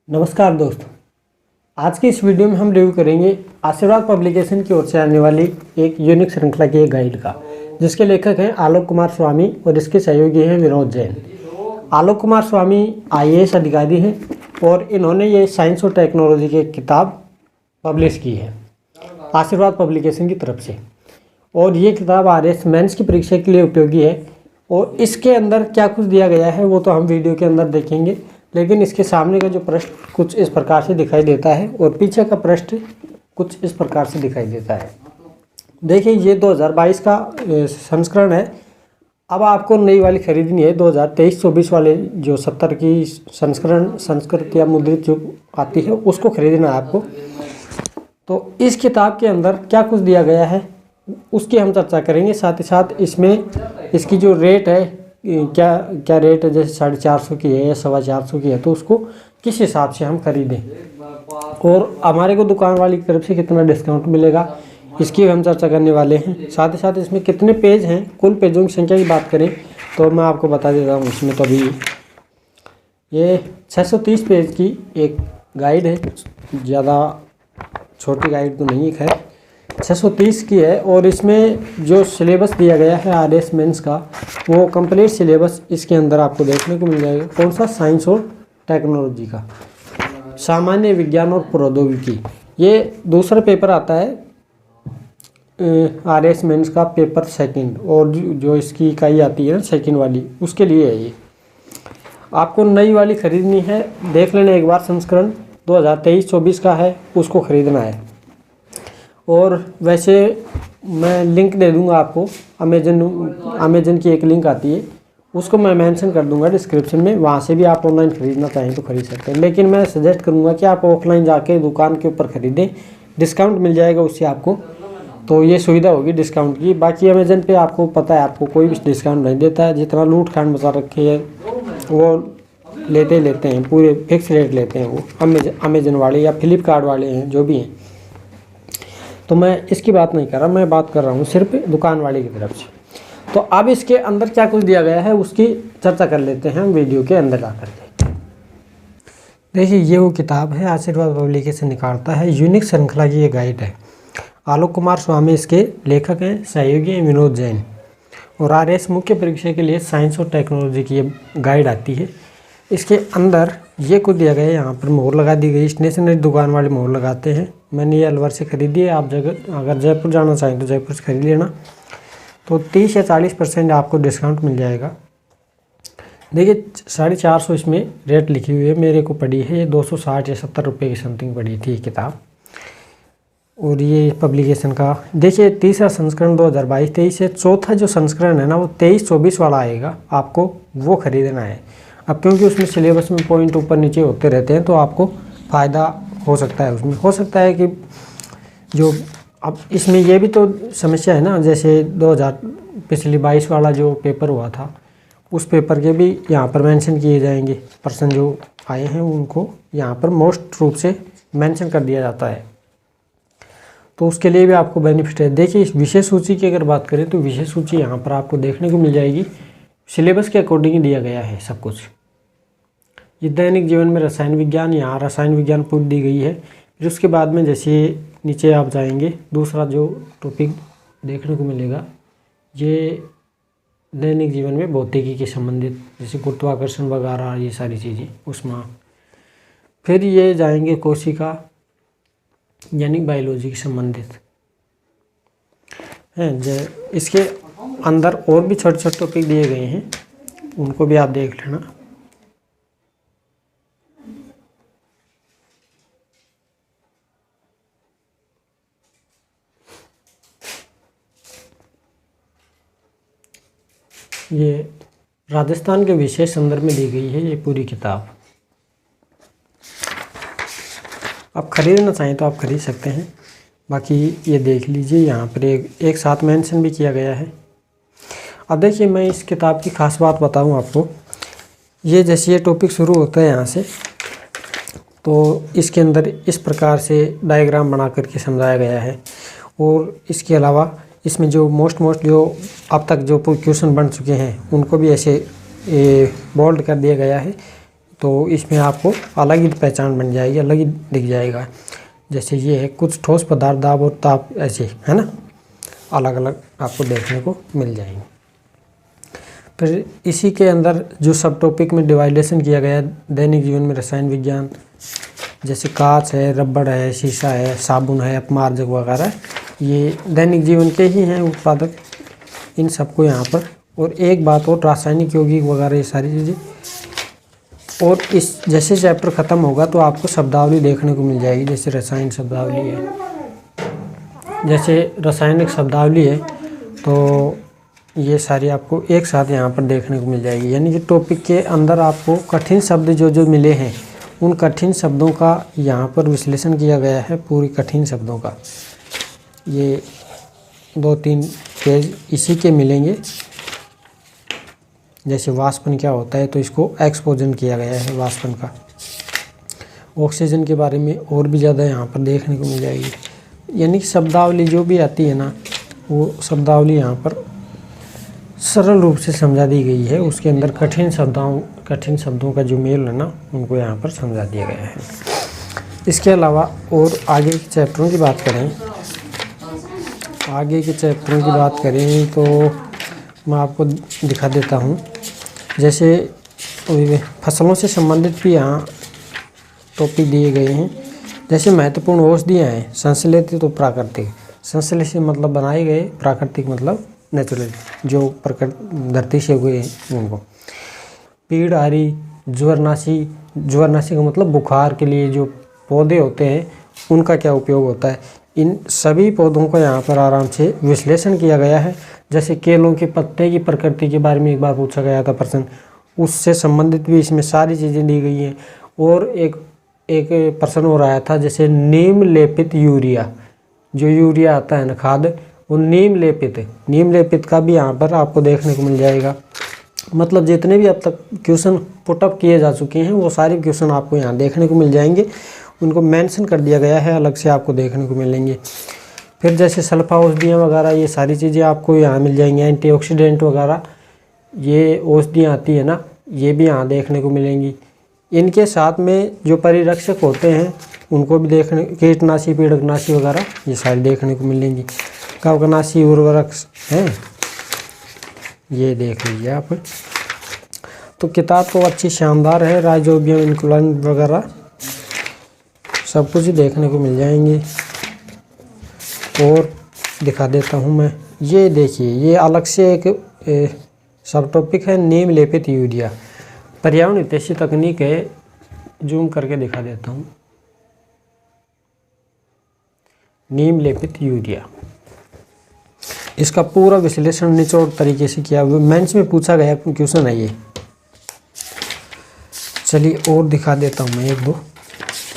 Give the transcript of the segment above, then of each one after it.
नमस्कार दोस्तों, आज की इस वीडियो में हम रिव्यू करेंगे आशीर्वाद पब्लिकेशन की ओर से आने वाली एक यूनिक श्रृंखला की एक गाइड का, जिसके लेखक हैं आलोक कुमार स्वामी और इसके सहयोगी हैं विनोद जैन। आलोक कुमार स्वामी IAS अधिकारी हैं और इन्होंने ये साइंस और टेक्नोलॉजी की किताब पब्लिश की है आशीर्वाद पब्लिकेशन की तरफ से। और ये किताब RS मेंस की परीक्षा के लिए उपयोगी है। और इसके अंदर क्या कुछ दिया गया है वो तो हम वीडियो के अंदर देखेंगे, लेकिन इसके सामने का जो पृष्ठ कुछ इस प्रकार से दिखाई देता है और पीछे का पृष्ठ कुछ इस प्रकार से दिखाई देता है। देखिए, ये 2022 का संस्करण है। अब आपको नई वाली खरीदनी है 2023-24 वाले जो 70 की संस्कृत या मुद्रित जो आती है उसको खरीदना है आपको। तो इस किताब के अंदर क्या कुछ दिया गया है उसकी हम चर्चा करेंगे। साथ ही साथ इसमें इसकी जो रेट है, क्या रेट है, जैसे 450 की है या 425 की है, तो उसको किस हिसाब से हम खरीदें और हमारे को दुकान वाली की तरफ से कितना डिस्काउंट मिलेगा, इसकी हम चर्चा करने वाले हैं। साथ ही साथ इसमें कितने पेज हैं, कुल पेजों की संख्या की बात करें तो मैं आपको बता देता हूँ। इसमें तो अभी ये 630 पेज की एक गाइड है, ज़्यादा छोटी गाइड तो नहीं है, खैर 630 की है। और इसमें जो सिलेबस दिया गया है RS मेंस का, वो कंप्लीट सिलेबस इसके अंदर आपको देखने को मिल जाएगा। कौन सा? साइंस और टेक्नोलॉजी का, सामान्य विज्ञान और प्रौद्योगिकी। ये दूसरा पेपर आता है RS मेंस का, पेपर सेकंड। और जो इसकी इकाई आती है ना सेकंड वाली, उसके लिए है ये। आपको नई वाली खरीदनी है, देख लेना एक बार। संस्करण 2023-24 का है, उसको खरीदना है। और वैसे मैं लिंक दे दूंगा आपको, अमेजन की एक लिंक आती है, उसको मैं मेंशन कर दूंगा डिस्क्रिप्शन में। वहाँ से भी आप ऑनलाइन खरीदना चाहें तो खरीद सकते हैं, लेकिन मैं सजेस्ट करूंगा कि आप ऑफलाइन जाके दुकान के ऊपर खरीदें, डिस्काउंट मिल जाएगा उससे आपको, तो ये सुविधा होगी डिस्काउंट की। बाकी अमेजन पे आपको पता है, आपको कोई भी डिस्काउंट नहीं देता है। जितना लूट खांड मचा रखे है वो लेते हैं, पूरे फिक्स रेट लेते हैं वो अमेजन वाले या फ्लिपकार्ट वाले हैं, जो भी हैं। तो मैं इसकी बात नहीं कर रहा, मैं बात कर रहा हूँ सिर्फ दुकान वाले की तरफ से। तो अब इसके अंदर क्या कुछ दिया गया है उसकी चर्चा कर लेते हैं हम वीडियो के अंदर जाकर के। देखिए, ये वो किताब है, आशीर्वाद पब्लिकेशन निकालता है, यूनिक श्रृंखला की ये गाइड है। आलोक कुमार स्वामी इसके लेखक हैं, सहयोगी हैं विनोद जैन। और RS मुख्य परीक्षा के लिए साइंस और टेक्नोलॉजी की ये गाइड आती है। इसके अंदर ये कुछ दिया गया है, यहाँ पर मोहर लगा दी गई, स्टेशनरी दुकान वाले मोहर लगाते हैं। मैंने ये अलवर से खरीदी है, आप अगर जयपुर जाना चाहें तो जयपुर से खरीद लेना, तो 30 या 40% आपको डिस्काउंट मिल जाएगा। देखिए, 450 इसमें रेट लिखी हुई है, मेरे को पड़ी है ये 260 या 70 रुपये की समथिंग पड़ी थी किताब। और ये पब्लिकेशन का देखिए, तीसरा संस्करण 2022-23 है। चौथा जो संस्करण है ना, वो 23-24 वाला आएगा, आपको वो खरीदना है। अब क्योंकि उसमें सिलेबस में पॉइंट ऊपर नीचे होते रहते हैं, तो आपको फ़ायदा हो सकता है। उसमें हो सकता है कि जो अब इसमें ये भी तो समस्या है ना, जैसे 2022 वाला जो पेपर हुआ था, उस पेपर के भी यहाँ पर मेंशन किए जाएंगे। पर्सन जो आए हैं उनको यहाँ पर मोस्ट रूप से मेंशन कर दिया जाता है, तो उसके लिए भी आपको बेनिफिट है। देखिए, इस विषय सूची की अगर बात करें तो विषय सूची यहाँ पर आपको देखने को मिल जाएगी। सिलेबस के अकॉर्डिंग दिया गया है सब कुछ। ये दैनिक जीवन में रसायन विज्ञान, यहाँ रसायन विज्ञान पूरी दी गई है। फिर उसके बाद में जैसे नीचे आप जाएंगे, दूसरा जो टॉपिक देखने को मिलेगा, ये दैनिक जीवन में भौतिकी के संबंधित, जैसे गुरुत्वाकर्षण वगैरह, ये सारी चीज़ें उसमें। फिर ये जाएंगे कोशिका यानी बायोलॉजी के संबंधित हैं। इसके अंदर और भी छोटे छोटे टॉपिक दिए गए हैं, उनको भी आप देख लेना। ये राजस्थान के विशेष संदर्भ में दी गई है ये पूरी किताब। आप खरीदना चाहें तो आप खरीद सकते हैं, बाकी ये देख लीजिए, यहाँ पर एक साथ मेंशन भी किया गया है। अब देखिए, मैं इस किताब की खास बात बताऊँ आपको। ये जैसे ये टॉपिक शुरू होता है यहाँ से, तो इसके अंदर इस प्रकार से डायग्राम बना करके समझाया गया है। और इसके अलावा इसमें जो मोस्ट जो अब तक जो क्वेश्चन बन चुके हैं उनको भी ऐसे बोल्ड कर दिया गया है। तो इसमें आपको अलग ही पहचान बन जाएगी, अलग ही दिख जाएगा। जैसे ये है कुछ ठोस पदार्थ, दाब और ताप, ऐसे है ना, अलग अलग आपको देखने को मिल जाएंगे। फिर इसी के अंदर जो सब टॉपिक में डिवाइडेशन किया गया है दैनिक जीवन में रसायन विज्ञान, जैसे कांच है, रबड़ है, शीशा है, साबुन है, अपमार्जक वगैरह, ये दैनिक जीवन के ही हैं उत्पादक, इन सबको यहाँ पर। और एक बात और, रासायनिक यौगिक वगैरह ये सारी चीज़ें। और इस जैसे चैप्टर ख़त्म होगा तो आपको शब्दावली देखने को मिल जाएगी। जैसे रसायन शब्दावली है, जैसे रासायनिक शब्दावली है, तो ये सारी आपको एक साथ यहाँ पर देखने को मिल जाएगी। यानी कि टॉपिक के अंदर आपको कठिन शब्द जो मिले हैं, उन कठिन शब्दों का यहाँ पर विश्लेषण किया गया है, पूरी कठिन शब्दों का। ये 2-3 पेज इसी के मिलेंगे। जैसे वाष्पन क्या होता है, तो इसको एक्सपोजन किया गया है वाष्पन का। ऑक्सीजन के बारे में और भी ज़्यादा यहाँ पर देखने को मिल जाएगी। यानी कि शब्दावली जो भी आती है ना, वो शब्दावली यहाँ पर सरल रूप से समझा दी गई है। उसके अंदर कठिन शब्दों का जो मेल है ना, उनको यहाँ पर समझा दिया गया है। इसके अलावा और आगे के चैप्टरों की बात करें, तो मैं आपको दिखा देता हूँ। जैसे फसलों से संबंधित भी यहाँ टॉपिक दिए गए हैं। जैसे महत्वपूर्ण औषधियाँ हैं, संश्लेषित तो प्राकृतिक। संश्लेषित मतलब बनाए गए, प्राकृतिक मतलब नेचुरल, जो धरती से हुए हैं उनको। पीड़हारी, ज्वरनाशी का मतलब बुखार के लिए जो पौधे होते हैं उनका क्या उपयोग होता है। इन सभी पौधों का यहाँ पर आराम से विश्लेषण किया गया है। जैसे केलों के पत्ते की प्रकृति के बारे में एक बार पूछा गया था प्रश्न, उससे संबंधित भी इसमें सारी चीज़ें दी गई हैं। और एक प्रश्न और आया था, जैसे नीम लेपित यूरिया, जो यूरिया आता है ना खाद, वो नीम लेपित का भी यहाँ पर आपको देखने को मिल जाएगा। मतलब जितने भी अब तक क्वेश्चन पुटअप किए जा चुके हैं, वो सारे क्वेश्चन आपको यहाँ देखने को मिल जाएंगे। उनको मेंशन कर दिया गया है, अलग से आपको देखने को मिलेंगे। फिर जैसे सल्फा औषधियाँ वगैरह, ये सारी चीज़ें आपको यहाँ मिल जाएंगी। एंटीऑक्सीडेंट वगैरह, ये औषधियाँ आती है ना, ये भी यहाँ देखने को मिलेंगी। इनके साथ में जो परिरक्षक होते हैं उनको भी देखने, कीटनाशी, पीड़कनाशी वगैरह, ये सारी देखने को मिलेंगी। कवकनाशी, उर्वरक हैं, ये देख लीजिए आप। तो किताब तो अच्छी शानदार है, राइजोबियम इंक्लुएंट वगैरह सब कुछ ही देखने को मिल जाएंगे। और दिखा देता हूँ मैं, ये देखिए, ये अलग से एक सब टॉपिक है, नीम लेपित यूरिया। पर्यावरण हितैषी तकनीक है, जूम करके दिखा देता हूँ। नीम लेपित यूरिया, इसका पूरा विश्लेषण निचोड़ तरीके से किया हुआ, मेंस में पूछा गया क्वेश्चन है ये। चलिए और दिखा देता हूँ मैं एक दो,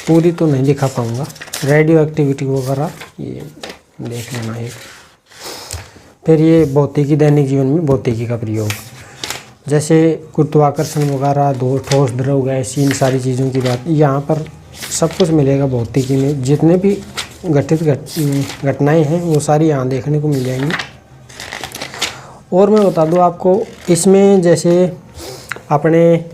पूरी तो नहीं दिखा पाऊँगा। रेडियो एक्टिविटी वगैरह ये देख लेना एक। फिर ये भौतिकी, दैनिक जीवन में भौतिकी का प्रयोग, जैसे गुरुत्वाकर्षण वगैरह, दो ठोस, द्रव, गैस, इन सारी चीज़ों की बात यहाँ पर सब कुछ मिलेगा। भौतिकी में जितने भी घटित घटनाएं हैं वो सारी यहाँ देखने को मिल जाएंगी। और मैं बता दूँ आपको, इसमें जैसे अपने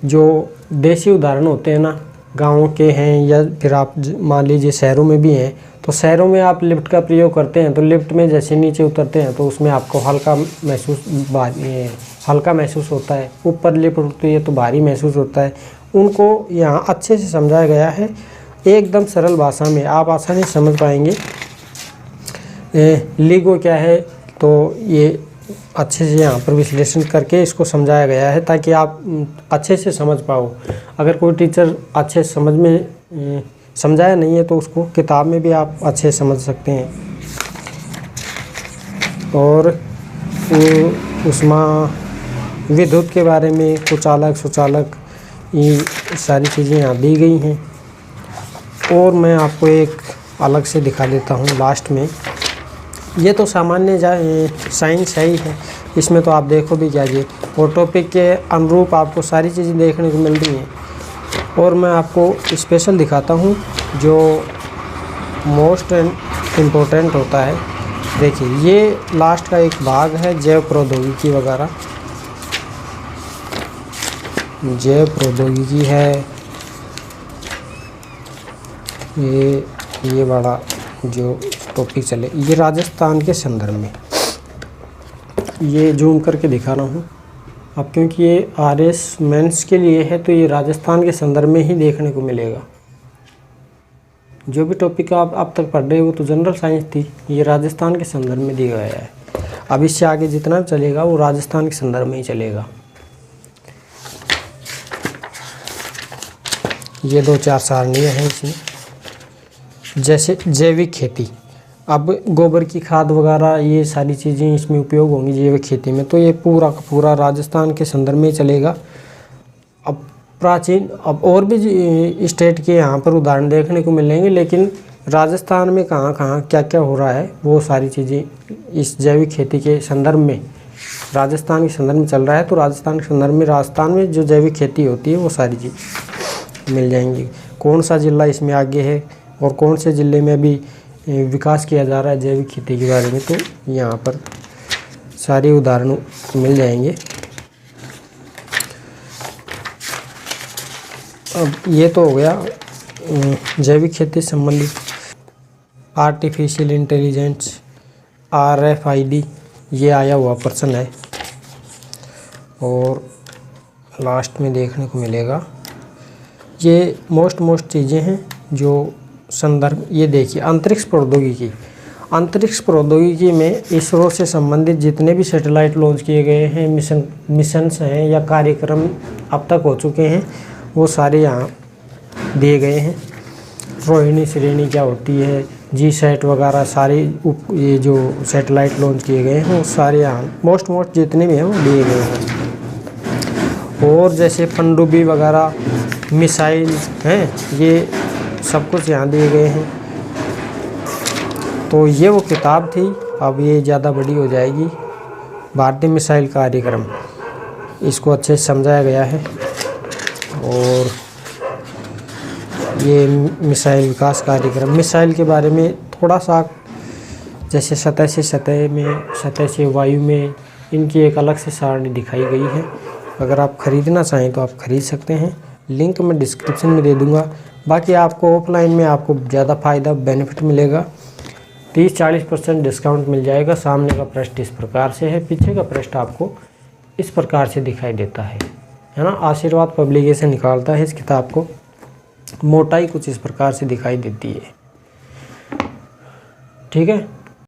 जो देसी उदाहरण होते हैं ना, गाँव के हैं या फिर आप मान लीजिए शहरों में भी हैं, तो शहरों में आप लिफ्ट का प्रयोग करते हैं, तो लिफ्ट में जैसे नीचे उतरते हैं तो उसमें आपको हल्का महसूस होता है। ऊपर लिफ्ट उतरती है तो भारी महसूस होता है। उनको यहाँ अच्छे से समझाया गया है, एकदम सरल भाषा में आप आसानी से समझ पाएंगे। LIGO क्या है, तो ये अच्छे से यहाँ पर विश्लेषण करके इसको समझाया गया है ताकि आप अच्छे से समझ पाओ। अगर कोई टीचर अच्छे समझ में समझाया नहीं है तो उसको किताब में भी आप अच्छे से समझ सकते हैं। और उसमें विद्युत के बारे में कुछ आलक, सुचालक, ये सारी चीज़ें यहाँ दी गई हैं। और मैं आपको एक अलग से दिखा देता हूँ लास्ट में। ये तो सामान्य साइंस है ही है, इसमें तो आप देखो भी क्या जी, और टॉपिक के अनुरूप आपको सारी चीज़ें देखने को मिल रही हैं। और मैं आपको स्पेशल दिखाता हूँ जो मोस्ट इम्पोर्टेंट होता है। देखिए, ये लास्ट का एक भाग है, जैव प्रौद्योगिकी वगैरह। जैव प्रौद्योगिकी है, ये बड़ा जो टॉपिक चले, ये राजस्थान के संदर्भ में, ये जूम करके दिखा रहा हूँ अब, क्योंकि ये RS मेंस के लिए है तो ये राजस्थान के संदर्भ में ही देखने को मिलेगा। जो भी टॉपिक आप अब तक पढ़ रहे हो वो तो जनरल साइंस थी, ये राजस्थान के संदर्भ में दिया गया है। अब इससे आगे जितना चलेगा वो राजस्थान के संदर्भ में ही चलेगा। ये 2-4 सारणियाँ हैं इसमें, जैसे जैविक खेती, अब गोबर की खाद वगैरह ये सारी चीज़ें इसमें उपयोग होंगी जैविक खेती में, तो ये पूरा का पूरा राजस्थान के संदर्भ में चलेगा। अब प्राचीन, अब और भी स्टेट के यहाँ पर उदाहरण देखने को मिलेंगे, लेकिन राजस्थान में कहाँ कहाँ क्या क्या हो रहा है वो सारी चीज़ें इस जैविक खेती के संदर्भ में, राजस्थान के संदर्भ में चल रहा है। तो राजस्थान के संदर्भ में, राजस्थान में जो जैविक खेती होती है वो सारी चीज़ मिल जाएंगी। कौन सा ज़िला इसमें आगे है और कौन से ज़िले में अभी विकास किया जा रहा है जैविक खेती के बारे में, तो यहाँ पर सारे उदाहरण मिल जाएंगे। अब ये तो हो गया जैविक खेती से संबंधित। आर्टिफिशियल इंटेलिजेंस, RFID, ये आया हुआ प्रश्न है। और लास्ट में देखने को मिलेगा, ये मोस्ट चीज़ें हैं जो संदर्भ। ये देखिए अंतरिक्ष प्रौद्योगिकी, अंतरिक्ष प्रौद्योगिकी में इसरो से संबंधित जितने भी सैटेलाइट लॉन्च किए गए हैं, मिशंस हैं या कार्यक्रम अब तक हो चुके हैं, वो सारे यहाँ दिए गए हैं। रोहिणी श्रेणी क्या होती है, GSAT वगैरह सारे ये जो सैटेलाइट लॉन्च किए गए हैं वो सारे यहाँ मोस्ट जितने भी हैं वो दिए गए हैं। और जैसे पनडुब्बी वगैरह, मिसाइल हैं, ये सब कुछ यहाँ दिए गए हैं। तो ये वो किताब थी, अब ये ज़्यादा बड़ी हो जाएगी। भारतीय मिसाइल कार्यक्रम, इसको अच्छे से समझाया गया है। और ये मिसाइल विकास कार्यक्रम, मिसाइल के बारे में थोड़ा सा, जैसे सतह से सतह में, सतह से वायु में, इनकी एक अलग से सारणी दिखाई गई है। अगर आप ख़रीदना चाहें तो आप ख़रीद सकते हैं, लिंक मैं डिस्क्रिप्शन में दे दूंगा। बाकी आपको ऑफलाइन में आपको ज़्यादा फ़ायदा बेनिफिट मिलेगा, 30-40% डिस्काउंट मिल जाएगा। सामने का पृष्ठ इस प्रकार से है, पीछे का पृष्ठ आपको इस प्रकार से दिखाई देता है ना। आशीर्वाद पब्लिकेशन निकालता है इस किताब को, मोटाई कुछ इस प्रकार से दिखाई देती है। ठीक है।